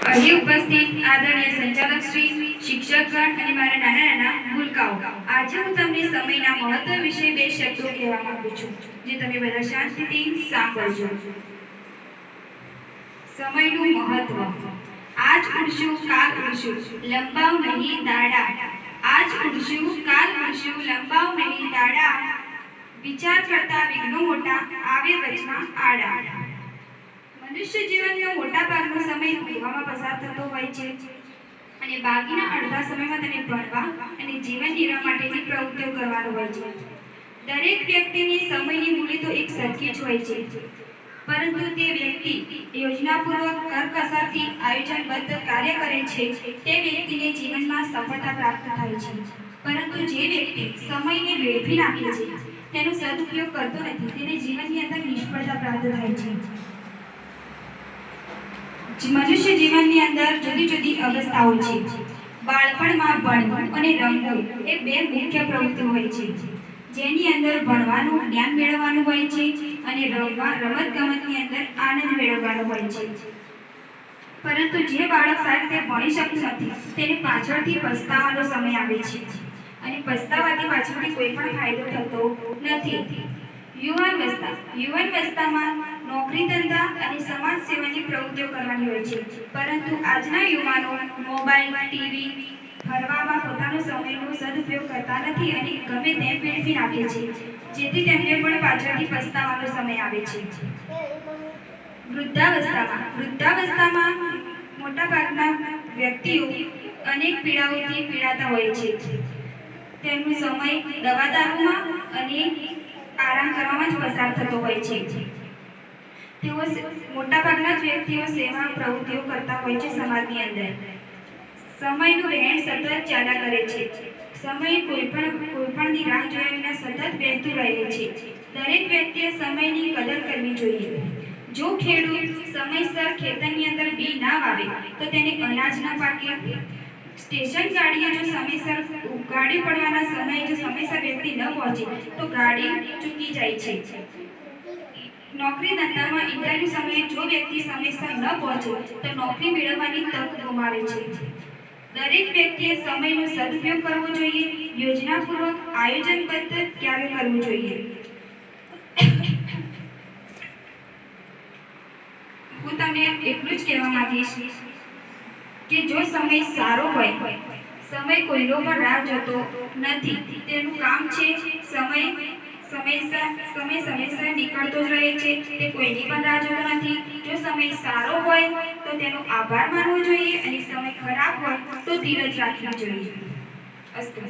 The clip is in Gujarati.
અહીં ઉપસ્થિત આદરણીય સંચાલક શ્રી, શિક્ષકગણ અને મારા નાના નાના ભૂલકાઓ, આજે હું તમને સમયના મહત્વ વિશે બે શબ્દો કહેવા માંગુ છું, જે તમે બધા શાંતિથી સાંભળજો. સમયનું મહત્વ. આજ ઉડશું કાલ ઉડશું, લંબાવ નહીં દાડા. આજ ઉડશું કાલ ઉડશું, લંબાવ નહીં દાડા. વિચાર કરતા વિઘ્નો મોટા, આવે વચમાં આડા. મનુષ્ય જીવનનો મોટા ભાગનો સમય ઊંઘવામાં પસાર થતો હોય છે અને બાકીના અડધા સમયમાં તેને ભણવા અને જીવન નિર્વાહ માટેની પ્રવૃત્તિઓ કરવાનો હોય છે. દરેક વ્યક્તિની સમયની મૂડી તો એક સરખી જ હોય છે, પરંતુ તે વ્યક્તિ યોજનાપૂર્વક કરકસરથી આયોજનબદ્ધ કાર્ય કરે છે તે વ્યક્તિને જીવનમાં સફળતા પ્રાપ્ત થાય છે. પરંતુ જે વ્યક્તિ સમયને વેડફી નાખે છે, તેનો સદુપયોગ કરતો નથી, તેને જીવનની અંદર નિષ્ફળતા પ્રાપ્ત થાય છે. મનુષ્ય જીવનની અંદર જુદી જુદી અવસ્થાઓ છે. બાળપણમાં ભણવું અને રમવું એ બે મુખ્ય પ્રવૃત્તિઓ હોય છે, જેની અંદર ભણવાનું જ્ઞાન મેળવવાનું હોય છે અને રમતગમતની અંદર આનંદ મેળવવાનો હોય છે. પરંતુ જે બાળક સારી રીતે ભણી શકતું નથી, તેને પાછળથી પસ્તાવાનો સમય આવે છે અને પસ્તાવાથી પાછળથી કોઈ પણ ફાયદો થતો નથી. યુવાન અવસ્થામાં નોકરી ધંધા અને સમાજ સેવાની પ્રવૃત્તિઓ કરવાની હોય છે, પરંતુ આજના યુવાનો મોબાઈલ, ટીવી, ફરવામાં પોતાનો સમયનો સદુપયોગ કરતા નથી અને ગમે તેમ વેડફી નાખે છે, જેથી તેમને પણ પાછળથી પસ્તાવાનો સમય આવે છે. વૃદ્ધાવસ્થામાં મોટાભાગના વ્યક્તિઓ અનેક પીડાઓથી પીડાતા હોય છે. તેમનો સમય દવા દારૂમાં અને આરામ કરવામાં જ પસાર થતો હોય છે. મોટાભાગના જ વ્યક્તિઓ સેવા પ્રવૃત્તિઓ કરતા હોય છે સમાજની અંદર. સમયનું વહેણ સતત ચાલ્યા કરે છે. સમય કોઈ પણની રાહ જોયા વિના સતત વહેતું રહે છે. દરેક વ્યક્તિએ સમયની કદર કરવી જોઈએ. જો ખેડૂત સમયસર ખેતરની અંદર બી ના વાવે તો તેને અનાજ ન પાકે. સ્ટેશન ગાડીએ જો સમયસર ગાડી પડવાના સમયે જો સમયસર વ્યક્તિ ન પહોંચે તો ગાડી ચૂકી જાય છે. નોકરી ધંધામાં ઇન્ટરવ્યુ સમયે જો વ્યક્તિ સમયસર ન પહોંચે તો નોકરી મેળવવાની તક ગુમાવે છે. દરેક વ્યક્તિએ સમયનો સદુપયોગ કરવો જોઈએ, યોજનાપૂર્વક આયોજનબદ્ધ કાર્ય કરવું જોઈએ. હું તમને એટલું જ કહેવા માંગીશ કે જો સમય સારો હોય, સમય કોઈનો પણ રાહ જોતો નથી. તેનું કામ છે સમયસર નીકળતો જ રહે છે, તે કોઈની પણ રાહ જોતો નથી. જો સમય સારો હોય તો તેનો આભાર માનવો જોઈએ અને સમય ખરાબ હોય તો ધીરજ રાખવી જોઈએ. અસ્તુ.